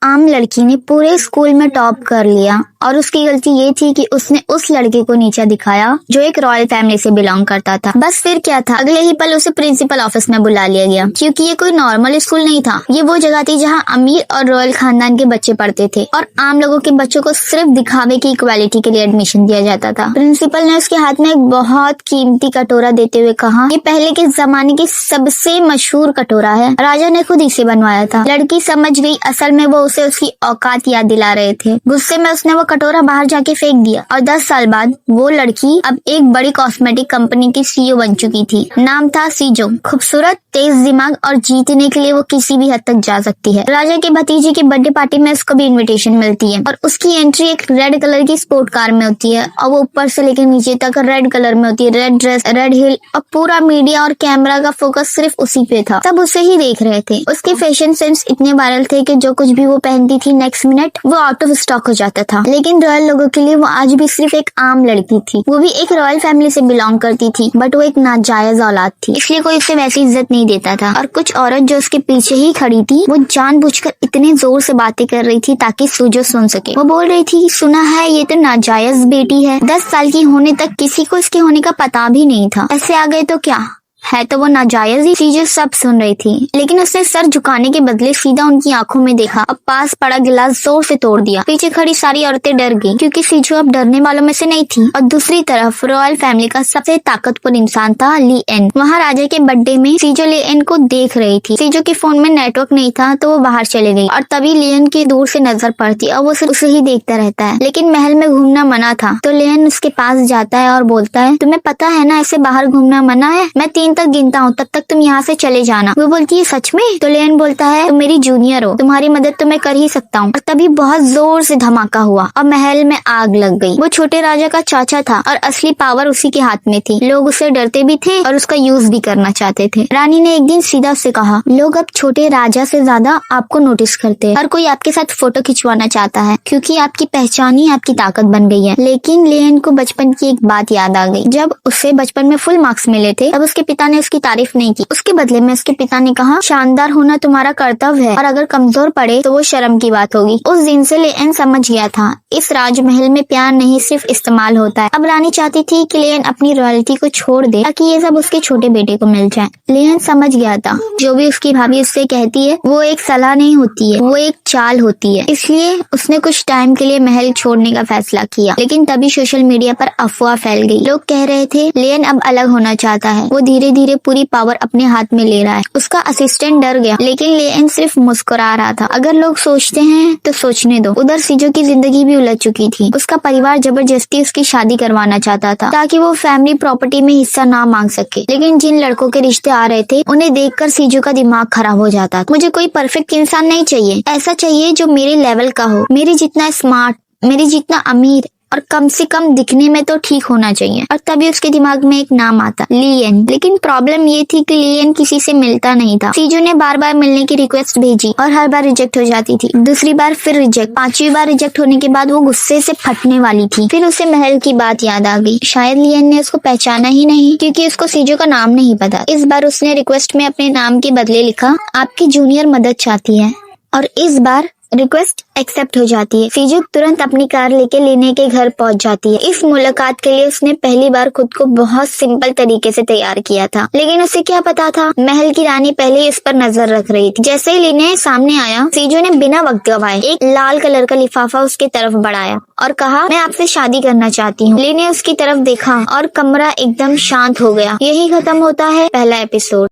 आम लड़की ने पूरे स्कूल में टॉप कर लिया और उसकी गलती ये थी कि उसने उस लड़के को नीचा दिखाया जो एक रॉयल फैमिली से बिलोंग करता था। बस फिर क्या था, अगले ही पल उसे प्रिंसिपल ऑफिस में बुला लिया गया, क्योंकि ये कोई नॉर्मल स्कूल नहीं था। ये वो जगह थी जहाँ अमीर और रॉयल खानदान के बच्चे पढ़ते थे और आम लोगों के बच्चों को सिर्फ दिखावे की इक्वालिटी के लिए एडमिशन दिया जाता था। प्रिंसिपल ने उसके हाथ में एक बहुत कीमती कटोरा देते हुए कहा, ये पहले के जमाने की सबसे मशहूर कटोरा है, राजा ने खुद इसे बनवाया था। लड़की समझ गई असल में वो उसे उसकी औकात याद दिला रहे थे। गुस्से में उसने वो कटोरा बाहर जाके फेंक दिया और 10 साल बाद वो लड़की अब एक बड़ी कॉस्मेटिक कंपनी की सीईओ बन चुकी थी। नाम था सीजो। खूबसूरत, तेज दिमाग और जीतने के लिए वो किसी भी हद तक जा सकती है। राजा के भतीजे की बर्थडे पार्टी में उसको भी इनविटेशन मिलती है और उसकी एंट्री एक रेड कलर की स्पोर्ट कार में होती है और वो ऊपर से लेकर नीचे तक रेड कलर में होती है। रेड ड्रेस, रेड हिल और पूरा मीडिया और कैमरा का फोकस सिर्फ उसी पे था। सब उसे ही देख रहे थे। उसके फैशन सेंस इतने वायरल थे कि जो कुछ भी वो पहनती थी नेक्स्ट मिनट वो आउट ऑफ स्टॉक हो जाता था। लेकिन रॉयल लोगों के लिए वो आज भी सिर्फ एक आम लड़की थी। वो भी एक रॉयल फैमिली से बिलोंग करती थी, बट वो एक नाजायज औलाद थी, इसलिए कोई उसे वैसी इज्जत नहीं देता था। और कुछ औरत जो उसके पीछे ही खड़ी थी वो जानबूझकर इतने जोर से बातें कर रही थी ताकि सूजो सुन सके। वो बोल रही थी, सुना है ये तो नाजायज बेटी है, 10 साल की होने तक किसी को इसके होने का पता भी नहीं था, ऐसे आ गए तो क्या है, तो वो नाजायज ही। सीजो सब सुन रही थी, लेकिन उसने सर झुकाने के बदले सीधा उनकी आंखों में देखा और पास पड़ा गिलास जोर से तोड़ दिया। पीछे खड़ी सारी औरतें डर गईं, क्योंकि सीजो अब डरने वालों में से नहीं थी। और दूसरी तरफ रॉयल फैमिली का सबसे ताकतवर इंसान था ली एन। वहाँ राजा के बर्थडे में सीजो ली एन को देख रही थी। सीजो के फोन में नेटवर्क नहीं था तो वो बाहर चले गई और तभी ली एन की दूर से नजर पड़ती और वो सिर्फ उसे ही देखता रहता है। लेकिन महल में घूमना मना था, तो ली एन उसके पास जाता है और बोलता है, तुम्हें पता है ना ऐसे बाहर घूमना मना है, मैं 3 तक गिनता हूँ, तब तक तुम यहाँ से चले जाना। वो बोलती है, सच में? तो लेन बोलता है, तुम मेरी जूनियर हो, तुम्हारी मदद तो मैं कर ही सकता हूँ। और तभी बहुत जोर से धमाका हुआ और महल में आग लग गई। वो छोटे राजा का चाचा था और असली पावर उसी के हाथ में थी। लोग उससे डरते भी थे और उसका यूज भी करना चाहते थे। रानी ने एक दिन सीधा उससे कहा, लोग अब छोटे राजा से ज्यादा आपको नोटिस करते हैं। हर कोई आपके साथ फोटो खिंचवाना चाहता है, क्योंकि आपकी पहचान ही आपकी ताकत बन गई है। लेकिन लेन को बचपन की एक बात याद आ गई। जब उसे बचपन में फुल मार्क्स मिले थे तब उसके पिता ने उसकी तारीफ नहीं की। उसके बदले में उसके पिता ने कहा, शानदार होना तुम्हारा कर्तव्य है और अगर कमजोर पड़े तो वो शर्म की बात होगी। उस दिन से लेन समझ गया था, इस राजमहल में प्यार नहीं सिर्फ इस्तेमाल होता है। अब रानी चाहती थी कि लेन अपनी रॉयल्टी को छोड़ दे ताकि ये सब उसके छोटे बेटे को मिल जाए। लेन समझ गया था, जो भी उसकी भाभी उससे कहती है वो एक सलाह नहीं होती है, वो एक चाल होती है। इसलिए उसने कुछ टाइम के लिए महल छोड़ने का फैसला किया। लेकिन तभी सोशल मीडिया पर अफवाह फैल गई। लोग कह रहे थे लेन अब अलग होना चाहता है, वो धीरे धीरे पूरी पावर अपने हाथ में ले रहा है। उसका असिस्टेंट डर गया, लेकिन लेन सिर्फ मुस्कुरा रहा था। अगर लोग सोचते हैं तो सोचने दो। उधर सीजो की जिंदगी भी उलझ चुकी थी। उसका परिवार जबरदस्ती उसकी शादी करवाना चाहता था ताकि वो फैमिली प्रॉपर्टी में हिस्सा ना मांग सके। लेकिन जिन लड़कों के रिश्ते आ रहे थे उन्हें देखकर सीजो का दिमाग खराब हो जाता था। मुझे कोई परफेक्ट इंसान नहीं चाहिए, ऐसा चाहिए जो मेरे लेवल का हो, मेरे जितना स्मार्ट, मेरे जितना अमीर और कम से कम दिखने में तो ठीक होना चाहिए। और तभी उसके दिमाग में एक नाम आता, लियन। लेकिन प्रॉब्लम ये थी कि लियन किसी से मिलता नहीं था। सीजो ने बार बार मिलने की रिक्वेस्ट भेजी और हर बार रिजेक्ट हो जाती थी। दूसरी बार फिर रिजेक्ट, 5वीं बार रिजेक्ट होने के बाद वो गुस्से से फटने वाली थी। फिर उसे महल की बात याद आ गई। शायद लियन ने उसको पहचाना ही नहीं, क्योंकि उसको सीजो का नाम नहीं पता। इस बार उसने रिक्वेस्ट में अपने नाम के बदले लिखा, आपकी जूनियर मदद चाहती है, और इस बार रिक्वेस्ट एक्सेप्ट हो जाती है। सीजो तुरंत अपनी कार लेके लेने के घर पहुंच जाती है। इस मुलाकात के लिए उसने पहली बार खुद को बहुत सिंपल तरीके से तैयार किया था, लेकिन उसे क्या पता था महल की रानी पहले इस पर नजर रख रही थी। जैसे ही लेने सामने आया, सीजो ने बिना वक्त गवाए एक लाल कलर का लिफाफा उसके तरफ बढ़ाया और कहा, मैं आपसे शादी करना चाहती हूँ। लेने उसकी तरफ देखा और कमरा एकदम शांत हो गया। यही खत्म होता है पहला एपिसोड।